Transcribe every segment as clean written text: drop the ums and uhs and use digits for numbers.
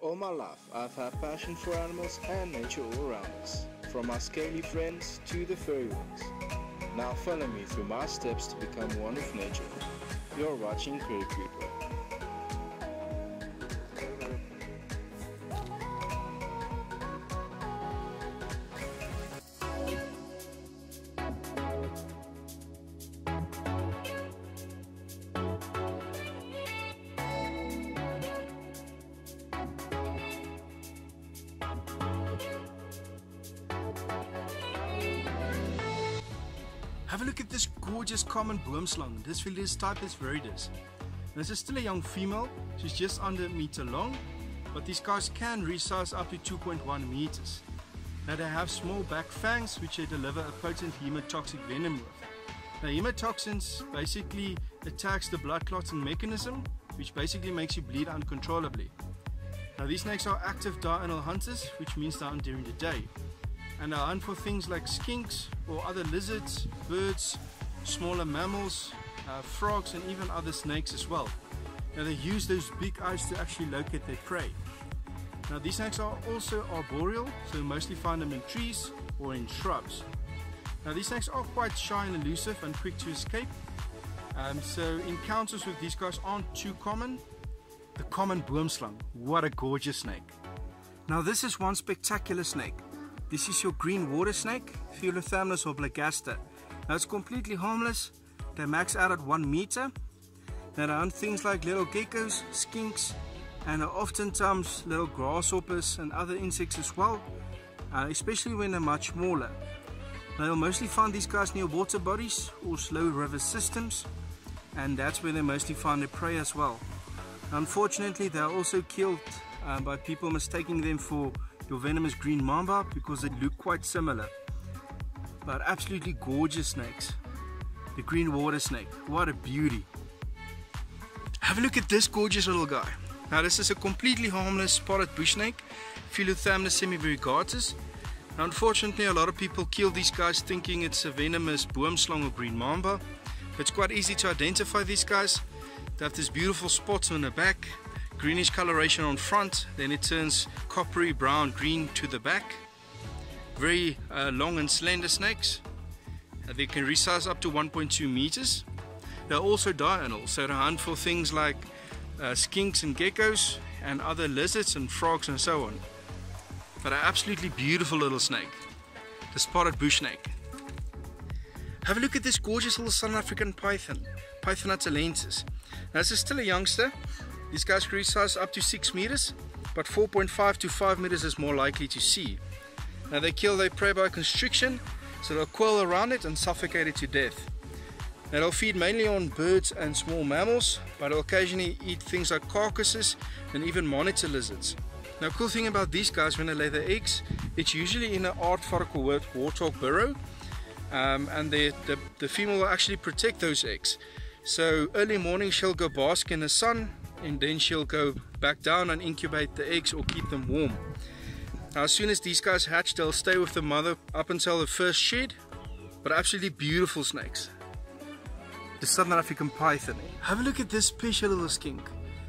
All my life, I've had passion for animals and nature all around us, from our scaly friends to the furry ones. Now follow me through my steps to become one with nature. You're watching Critter Creeper. Have a look at this gorgeous common boomslang. This village type is viridis. This is still a young female. She's just under a meter long, but these guys can resize up to 2.1 meters. Now they have small back fangs which they deliver a potent hemotoxic venom with. Now hemotoxins basically attacks the blood clotting mechanism, which basically makes you bleed uncontrollably. Now these snakes are active diurnal hunters, which means they hunt during the day. And they hunt for things like skinks or other lizards, birds, smaller mammals, frogs and even other snakes as well. Now they use those big eyes to actually locate their prey. Now these snakes are also arboreal, so you mostly find them in trees or in shrubs. Now these snakes are quite shy and elusive and quick to escape, so encounters with these guys aren't too common. The common boomslang, what a gorgeous snake. Now this is one spectacular snake. This is your green water snake, Philothamnus or blagaster. Now it's completely harmless. They max out at 1 meter. Now they hunt things like little geckos, skinks, and oftentimes little grasshoppers and other insects as well, especially when they're much smaller. Now you'll mostly find these guys near water bodies or slow river systems, and that's where they mostly find their prey as well. Unfortunately, they are also killed by people mistaking them for your venomous green mamba because they look quite similar. But absolutely gorgeous snakes. The green water snake, what a beauty. Have a look at this gorgeous little guy. Now this is a completely harmless spotted bush snake, Philothamnus semivariegatus. Now unfortunately a lot of people kill these guys thinking it's a venomous boomslang or green mamba. It's quite easy to identify these guys. They have this beautiful spots on the back, greenish coloration on front, then it turns coppery brown green to the back. Very long and slender snakes. They can resize up to 1.2 meters. They're also diurnal, so they hunt for things like skinks and geckos and other lizards and frogs and so on. But an absolutely beautiful little snake, the spotted bush snake. Have a look at this gorgeous little Southern African python, Python atalensis. Now this is still a youngster. These guys can resize up to 6 meters, but 4.5 to 5 meters is more likely to see. Now they kill their prey by constriction, so they'll coil around it and suffocate it to death. Now they'll feed mainly on birds and small mammals, but they'll occasionally eat things like carcasses and even monitor lizards. Now cool thing about these guys, when they lay their eggs, it's usually in an aardvark or warthog burrow, and the female will actually protect those eggs. So early morning she'll go bask in the sun, and then she'll go back down and incubate the eggs or keep them warm. Now as soon as these guys hatch, they'll stay with the mother up until the first shed, but absolutely beautiful snakes. The Southern African python. Have a look at this special little skink.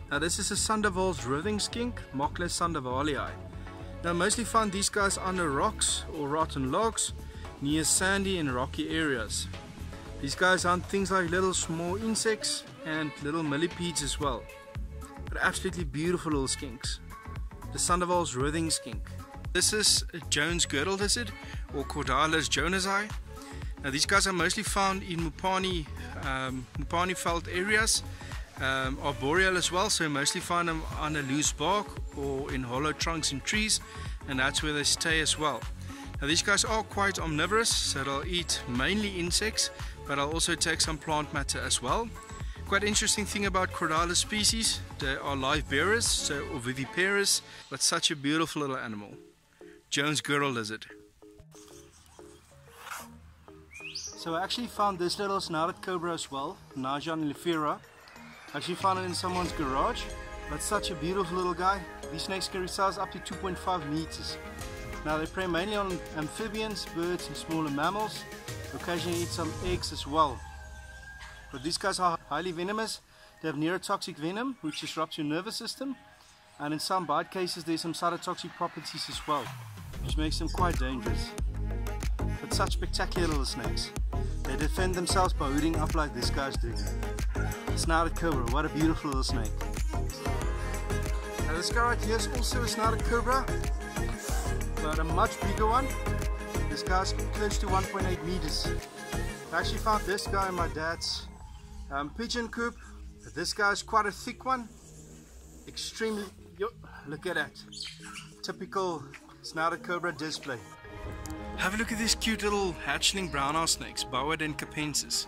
Now this is a Sandoval's writhing skink, Mochlus sandovalii. Now mostly find these guys under rocks or rotten logs, near sandy and rocky areas. These guys hunt things like little small insects and little millipedes as well. But absolutely beautiful little skinks. The Sandoval's writhing skink. This is a Jones girdled lizard or Cordalis jonesii. Now these guys are mostly found in Mupani veld areas, arboreal as well, so you mostly find them under loose bark or in hollow trunks in trees, and that's where they stay as well. Now these guys are quite omnivorous, so they'll eat mainly insects, but they'll also take some plant matter as well. Quite interesting thing about Cordalis species, they are live bearers, so oviviparous, but such a beautiful little animal. Jones girdled lizard. So I actually found this little snouted cobra as well, Najan lifera. I actually found it in someone's garage, but such a beautiful little guy. These snakes can resize up to 2.5 meters. Now they prey mainly on amphibians, birds and smaller mammals. Occasionally eat some eggs as well. But these guys are highly venomous. They have neurotoxic venom which disrupts your nervous system. and in some bite cases there's some cytotoxic properties as well, which makes them quite dangerous. But such spectacular little snakes. They defend themselves by hooting up like this guy's doing. Snouted cobra, what a beautiful little snake. Now this guy right here is also a snouted cobra, but a much bigger one. This guy's close to 1.8 meters. I actually found this guy in my dad's pigeon coop. This guy's quite a thick one. Extremely, look at that. Typical snouted cobra display. Have a look at these cute little hatchling brown-eye snakes, Boa capensis.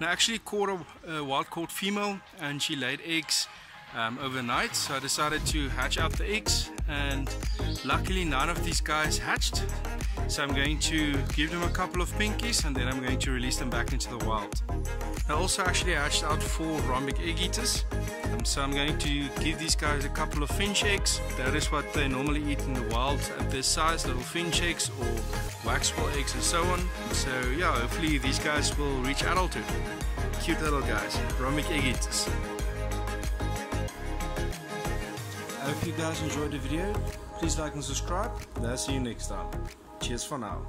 Now I actually caught a wild-caught female and she laid eggs overnight, so I decided to hatch out the eggs, and luckily none of these guys hatched. So I'm going to give them a couple of pinkies and then I'm going to release them back into the wild. I also actually hatched out 4 rhombic egg eaters. So I'm going to give these guys a couple of finch eggs. That is what they normally eat in the wild at this size, little finch eggs or waxwell eggs and so on. So yeah, hopefully these guys will reach adulthood. Cute little guys, rhombic egg eaters. I hope you guys enjoyed the video. Please like and subscribe, and I'll see you next time. Cheers for now.